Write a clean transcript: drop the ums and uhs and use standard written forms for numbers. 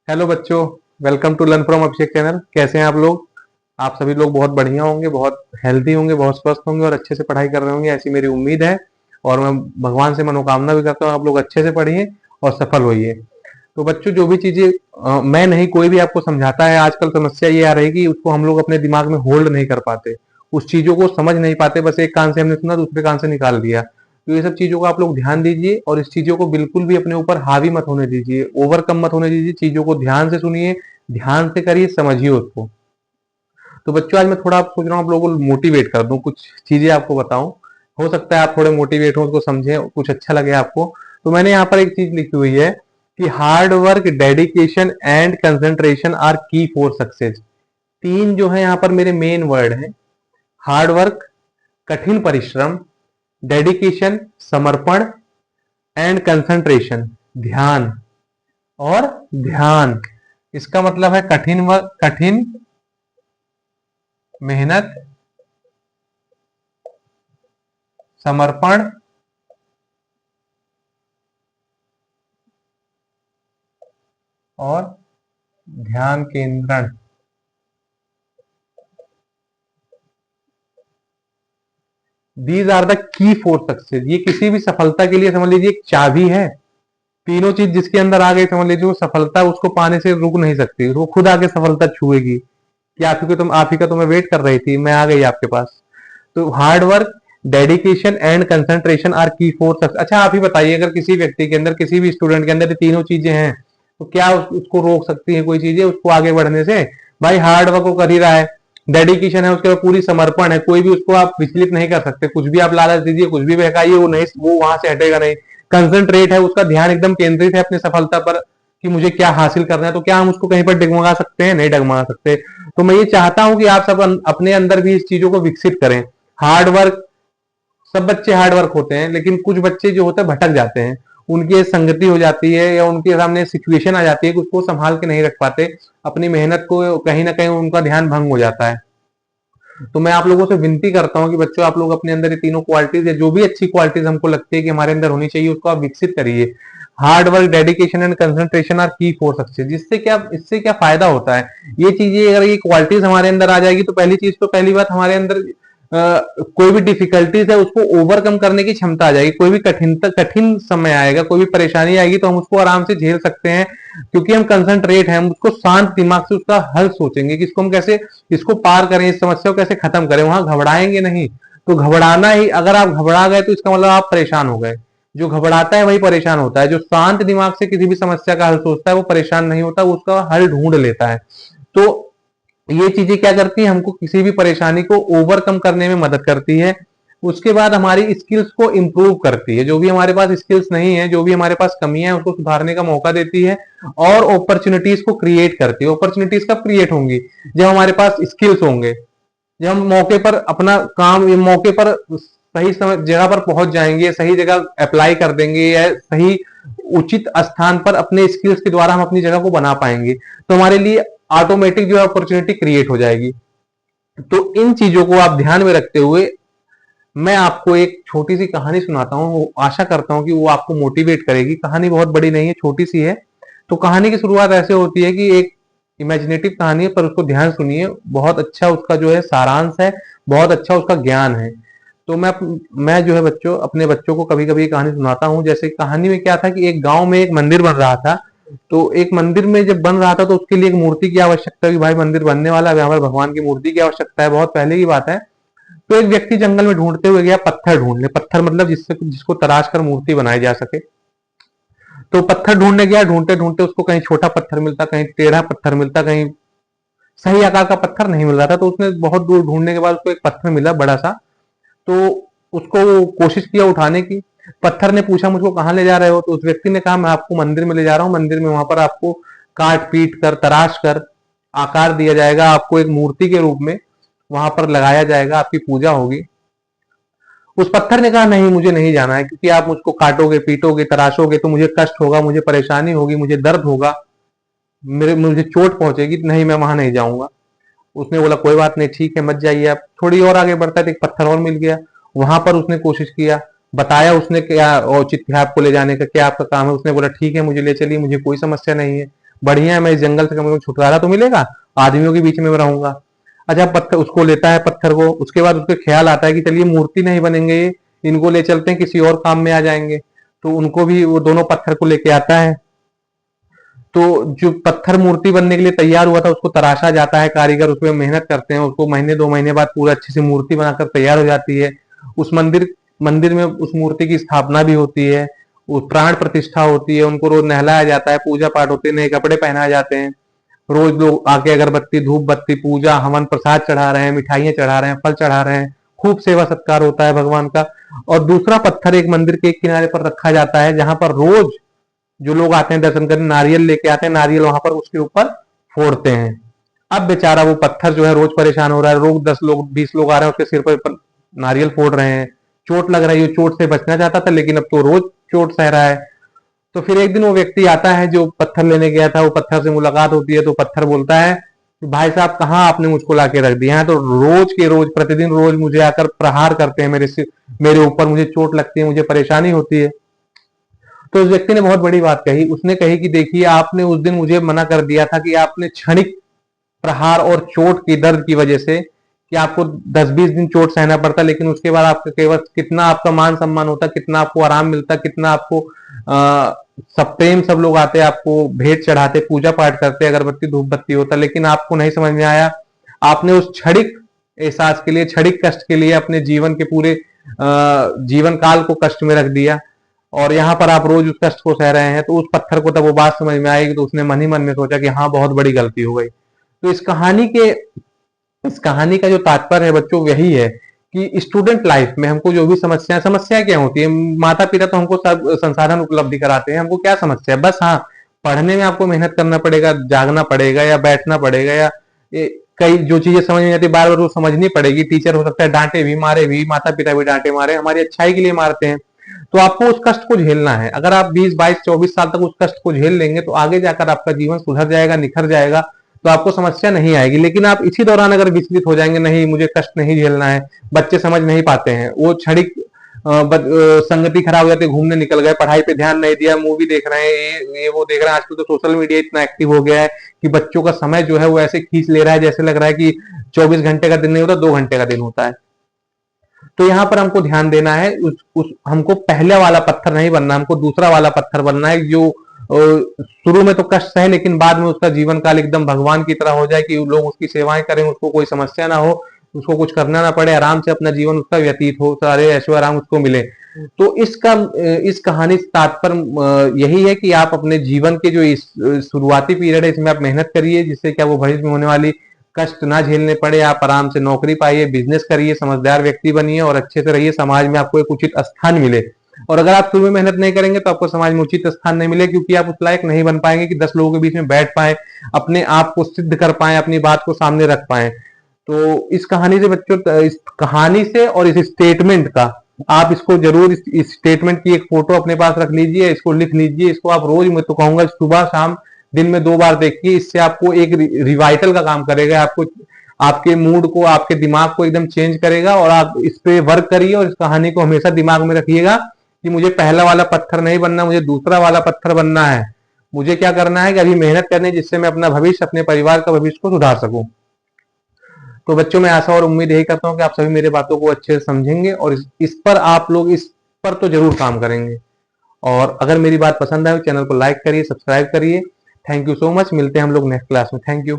Hello बच्चों। Welcome to learn from Abhishek channel. कैसे हैं आप लोग? आप सभी लोग बहुत बढ़िया होंगे, बहुत हेल्दी होंगे, बहुत स्वस्थ होंगे और अच्छे से पढ़ाई कर रहे होंगे, ऐसी मेरी उम्मीद है। और मैं भगवान से मनोकामना भी करता हूँ आप लोग अच्छे से पढ़िए और सफल होइए। तो बच्चों, जो भी चीजें मैं नहीं कोई भी आपको समझाता है, आजकल समस्या ये आ रही है कि उसको हम लोग अपने दिमाग में होल्ड नहीं कर पाते, उस चीजों को समझ नहीं पाते। बस एक कान से हमने सुना, दूसरे कान से निकाल दिया। तो ये सब चीजों को आप लोग ध्यान दीजिए और इस चीजों को बिल्कुल भी अपने ऊपर हावी मत होने दीजिए, ओवरकम मत होने दीजिए। चीजों को ध्यान से सुनिए, ध्यान से करिए, समझिए उसको। तो बच्चों, आज मैं थोड़ा आप सोच रहा हूँ आप लोगों को मोटिवेट कर दूं, कुछ चीजें आपको बताऊं। हो सकता है आप थोड़े मोटिवेट हो, उसको समझें, कुछ अच्छा लगे आपको। तो मैंने यहाँ पर एक चीज लिखी हुई है कि hard work, dedication and concentration are key for success. तीन जो है यहाँ पर मेरे मेन वर्ड हैं। हार्ड वर्क, कठिन परिश्रम, डेडिकेशन, समर्पण, एंड कंसंट्रेशन, ध्यान। और ध्यान, इसका मतलब है कठिन वर्क, कठिन मेहनत, समर्पण और ध्यान केंद्रण। These are the key for success. ये किसी भी सफलता के लिए समझ लीजिए एक चाबी है। तीनों चीज जिसके अंदर आ गई, समझ लीजिए वो सफलता उसको पाने से रुक नहीं सकती, वो खुद आके सफलता छुएगी कि आप ही का तो मैं वेट कर रही थी, मैं आ गई आपके पास। तो hard work, dedication and concentration are key for success. अच्छा, आप ही बताइए, अगर किसी व्यक्ति के अंदर, किसी भी स्टूडेंट के अंदर ये तीनों चीजें हैं, तो क्या उसको रोक सकती है कोई चीजें उसको आगे बढ़ने से? भाई, हार्ड वर्क वो कर ही रहा है, डेडिकेशन है उसके बाद, पूरी समर्पण है, कोई भी उसको आप विचलित नहीं कर सकते। कुछ भी आप लालच दीजिए, कुछ भी बहकाइए, वो वहां से हटेगा नहीं। कंसंट्रेट है, उसका ध्यान एकदम केंद्रित है अपनी सफलता पर कि मुझे क्या हासिल करना है। तो क्या हम उसको कहीं पर डगमगा सकते हैं? नहीं डगमगा सकते। तो मैं ये चाहता हूं कि आप सब अपने अंदर भी इस चीजों को विकसित करें। हार्ड वर्क, सब बच्चे हार्ड वर्क होते हैं, लेकिन कुछ बच्चे जो होते हैं भटक जाते हैं। उनकी संगति हो जाती है या उनके सामने सिचुएशन आ जाती है कि उसको संभाल के नहीं रख पाते अपनी मेहनत को, कहीं ना कहीं उनका ध्यान भंग हो जाता है। तो मैं आप लोगों से विनती करता हूं कि बच्चों, आप लोग अपने अंदर ये तीनों क्वालिटीज या जो भी अच्छी क्वालिटीज हमको लगती है कि हमारे अंदर होनी चाहिए, उसको आप विकसित करिए। Hard work, dedication and concentration are key for success. इससे क्या फायदा होता है? ये चीजें, अगर ये क्वालिटीज हमारे अंदर आ जाएगी, तो पहली बात हमारे अंदर कोई भी डिफिकल्टीज है उसको ओवरकम करने की क्षमता आ जाएगी। कोई भी कठिन समय आएगा, कोई भी परेशानी आएगी, तो हम उसको आराम से झेल सकते हैं, क्योंकि हम कंसंट्रेट हैं। हम उसको शांत दिमाग से उसका हल सोचेंगे कि इसको हम कैसे, इसको पार करें, इस समस्या को कैसे खत्म करें। वहां घबराएंगे नहीं। तो घबराना ही, अगर आप घबरा गए तो इसका मतलब आप परेशान हो गए। जो घबराता है वही परेशान होता है। जो शांत दिमाग से किसी भी समस्या का हल सोचता है वो परेशान नहीं होता, वो उसका हल ढूंढ लेता है। तो ये चीजें क्या करती है, हमको किसी भी परेशानी को ओवरकम करने में मदद करती है। उसके बाद हमारी स्किल्स को इम्प्रूव करती है। जो भी हमारे पास स्किल्स नहीं है, जो भी हमारे पास कमियां हैं, उसको सुधारने का मौका देती है। और अपॉर्चुनिटीज को क्रिएट करती है। अपॉर्चुनिटीज कब क्रिएट होंगी? जब हमारे पास स्किल्स होंगे, जब हम मौके पर अपना काम, ये मौके पर सही समय जगह पर पहुंच जाएंगे, सही जगह अप्लाई कर देंगे, या सही उचित स्थान पर अपने स्किल्स के द्वारा हम अपनी जगह को बना पाएंगे, तो हमारे लिए ऑटोमेटिक जो है अपॉर्चुनिटी क्रिएट हो जाएगी। तो इन चीजों को आप ध्यान में रखते हुए मैं आपको एक छोटी सी कहानी सुनाता हूँ। आशा करता हूँ कि वो आपको मोटिवेट करेगी। कहानी बहुत बड़ी नहीं है, छोटी सी है। तो कहानी की शुरुआत ऐसे होती है कि एक इमेजिनेटिव कहानी है, पर उसको ध्यान सुनिए। बहुत अच्छा उसका जो है सारांश है, बहुत अच्छा उसका ज्ञान है। तो मैं जो है बच्चों, अपने बच्चों को कभी कभी कहानी सुनाता हूँ। जैसे कहानी में क्या था कि एक गांव में एक मंदिर बन रहा था। तो एक मंदिर में जब बन रहा था, तो उसके लिए एक मूर्ति की आवश्यकता है कि भाई मंदिर बनने वाला है, यहाँ पर भगवान की मूर्ति की आवश्यकता है। बहुत पहले की बात है। तो एक व्यक्ति जंगल में ढूंढते हुए गया पत्थर ढूंढने। पत्थर मतलब जिसको तराश कर मूर्ति बनाई जा सके। तो पत्थर ढूंढने गया, ढूंढते ढूंढते उसको कहीं छोटा पत्थर मिलता, कहीं टेढ़ा पत्थर मिलता, कहीं सही आकार का पत्थर नहीं मिल रहा था। तो उसने बहुत दूर ढूंढने के बाद उसको एक पत्थर मिला बड़ा सा। तो उसको कोशिश किया उठाने की। पत्थर ने पूछा, मुझको कहाँ ले जा रहे हो? तो उस व्यक्ति ने कहा, मैं आपको मंदिर में ले जा रहा हूँ। मंदिर में वहां पर आपको काट पीट कर, तराश कर आकार दिया जाएगा, आपको एक मूर्ति के रूप में वहां पर लगाया जाएगा, आपकी पूजा होगी। उस पत्थर ने कहा, नहीं, मुझे नहीं जाना है, क्योंकि आप मुझको काटोगे, पीटोगे, तराशोगे तो मुझे कष्ट होगा, मुझे परेशानी होगी, मुझे दर्द होगा, मुझे चोट पहुंचेगी। नहीं, मैं वहां नहीं जाऊंगा। उसने बोला, कोई बात नहीं, ठीक है, मत जाइए आप। थोड़ी और आगे बढ़ता है तो एक पत्थर और मिल गया। वहां पर उसने कोशिश किया, बताया उसने क्या औचित्य है आपको ले जाने का, क्या आपका काम है। उसने बोला, ठीक है, मुझे ले चलिए, मुझे कोई समस्या नहीं है। बढ़िया है, मैं इस जंगल से कम छुटकारा तो मिलेगा, आदमियों के बीच में मैं रहूंगा। अच्छा, पत्थर उसको लेता है, पत्थर को, उसके बाद उसके ख्याल आता है कि चलिए मूर्ति नहीं बनेंगे ये, इनको ले चलते हैं, किसी और काम में आ जाएंगे। तो उनको भी वो दोनों पत्थर को लेके आता है। तो जो पत्थर मूर्ति बनने के लिए तैयार हुआ था उसको तराशा जाता है, कारीगर उसमें मेहनत करते हैं, उसको महीने 2 महीने बाद पूरा अच्छी सी मूर्ति बनाकर तैयार हो जाती है। उस मंदिर मंदिर में उस मूर्ति की स्थापना भी होती है, वो प्राण प्रतिष्ठा होती है, उनको रोज नहलाया जाता है, पूजा पाठ होती है, नए कपड़े पहनाए जाते हैं। रोज लोग आके अगरबत्ती, धूप बत्ती, पूजा, हवन प्रसाद चढ़ा रहे हैं, मिठाइयां चढ़ा रहे हैं, फल चढ़ा रहे हैं, खूब सेवा सत्कार होता है भगवान का। और दूसरा पत्थर एक मंदिर के एक किनारे पर रखा जाता है, जहां पर रोज जो लोग आते हैं दर्शन करने, नारियल लेके आते हैं, नारियल वहां पर उसके ऊपर फोड़ते हैं। अब बेचारा वो पत्थर जो है रोज परेशान हो रहा है, रोज 10 लोग 20 लोग आ रहे हैं उसके सिर पर नारियल फोड़ रहे हैं, चोट लग रही है, चोट से बचना चाहता था लेकिन अब तो रोज चोट सह रहा है। तो फिर एक दिन वो व्यक्ति आता है जो पत्थर लेने गया था, वो पत्थर से मुलाकात होती है, तो पत्थर बोलता है कि भाई साहब कहाँ आपने मुझको लाके रख दिया है, तो रोज के रोज प्रतिदिन रोज मुझे आकर प्रहार करते हैं मेरे ऊपर, मुझे चोट लगती है, मुझे परेशानी होती है। तो उस व्यक्ति ने बहुत बड़ी बात कही, उसने कही कि देखिए आपने उस दिन मुझे मना कर दिया था कि आपने क्षणिक प्रहार और चोट की दर्द की वजह से कि आपको 10-20 दिन चोट सहना पड़ता, लेकिन उसके बाद आपका केवल कितना आपका मान सम्मान होता, कितना आपको आराम मिलता, कितना आपको सब प्रेम, सब लोग आते आपको भेंट चढ़ाते, पूजा पाठ करते, अगरबत्ती धूप बत्ती होता, लेकिन आपको नहीं समझ में आया। आपने उस क्षणिक एहसास के लिए, क्षणिक कष्ट के लिए अपने जीवन के पूरे जीवन काल को कष्ट में रख दिया, और यहाँ पर आप रोज उस कष्ट को सह रहे हैं। तो उस पत्थर को तब वो बात समझ में आएगी, तो उसने मन ही मन में सोचा कि हाँ बहुत बड़ी गलती हो गई। तो इस कहानी का जो तात्पर्य है बच्चों यही है कि स्टूडेंट लाइफ में हमको जो भी समस्याएं क्या होती है, माता पिता तो हमको सब संसाधन उपलब्धि कराते हैं, हमको क्या समस्या है, बस हाँ पढ़ने में आपको मेहनत करना पड़ेगा, जागना पड़ेगा या बैठना पड़ेगा, या कई जो चीजें समझ नहीं आती बार बार वो समझनी पड़ेगी। टीचर हो सकता है डांटे भी, मारे भी, माता पिता भी डांटे मारे, हमारी अच्छाई के लिए मारते हैं। तो आपको उस कष्ट को झेलना है। अगर आप 20 22 24 साल तक उस कष्ट को झेल लेंगे तो आगे जाकर आपका जीवन सुधर जाएगा, निखर जाएगा, तो आपको समस्या नहीं आएगी। लेकिन आप इसी दौरान अगर विचलित हो जाएंगे, नहीं मुझे कष्ट नहीं झेलना है, बच्चे समझ नहीं पाते हैं, वो क्षणिक संगति खराब हो जाती है, घूमने निकल गए, पढ़ाई पे ध्यान नहीं दिया, मूवी देख रहे हैं, ये वो देख रहे हैं। आजकल तो सोशल मीडिया इतना एक्टिव हो गया है कि बच्चों का समय जो है वो ऐसे खींच ले रहा है जैसे लग रहा है कि 24 घंटे का दिन नहीं होता, 2 घंटे का दिन होता है। तो यहाँ पर हमको ध्यान देना है, हमको पहले वाला पत्थर नहीं बनना, हमको दूसरा वाला पत्थर बनना है जो शुरू में तो कष्ट सहे लेकिन बाद में उसका जीवन काल एकदम भगवान की तरह हो जाए कि लोग उसकी सेवाएं करें, उसको कोई समस्या ना हो, उसको कुछ करना ना पड़े, आराम से अपना जीवन उसका व्यतीत हो, सारे ऐशो आराम उसको मिले। तो इस कहानी से तात्पर्य यही है कि आप अपने जीवन के जो इस शुरुआती पीरियड है इसमें आप मेहनत करिए, जिससे क्या वो भविष्य में होने वाली कष्ट ना झेलने पड़े, आप आराम से नौकरी पाइए, बिजनेस करिए, समझदार व्यक्ति बनिए और अच्छे से रहिए, समाज में आपको एक उचित स्थान मिले। और अगर आप शुरू में मेहनत नहीं करेंगे तो आपको समाज में उचित स्थान नहीं मिले, क्योंकि आप उस लायक नहीं बन पाएंगे कि 10 लोगों के बीच में बैठ पाए, अपने आप को सिद्ध कर पाए, अपनी बात को सामने रख पाए। तो इस कहानी से बच्चों, इस कहानी से और इस स्टेटमेंट का आप इसको जरूर, इस स्टेटमेंट की एक फोटो अपने पास रख लीजिए, इसको लिख लीजिए, इसको आप रोज, मैं तो कहूंगा सुबह शाम दिन में 2 बार देखिए। इससे आपको एक रिवाइटल का काम करेगा, आपको आपके मूड को, आपके दिमाग को एकदम चेंज करेगा। और आप इस पे वर्क करिए और इस कहानी को हमेशा दिमाग में रखिएगा कि मुझे पहला वाला पत्थर नहीं बनना, मुझे दूसरा वाला पत्थर बनना है। मुझे क्या करना है कि अभी मेहनत करनी है जिससे मैं अपना भविष्य, अपने परिवार का भविष्य को सुधार सकूं। तो बच्चों, मैं आशा और उम्मीद यही करता हूं कि आप सभी मेरे बातों को अच्छे से समझेंगे और इस पर आप लोग इस पर तो जरूर काम करेंगे। और अगर मेरी बात पसंद आए तो चैनल को लाइक करिए, सब्सक्राइब करिए। Thank you so much. मिलते हैं हम लोग नेक्स्ट क्लास में। Thank you.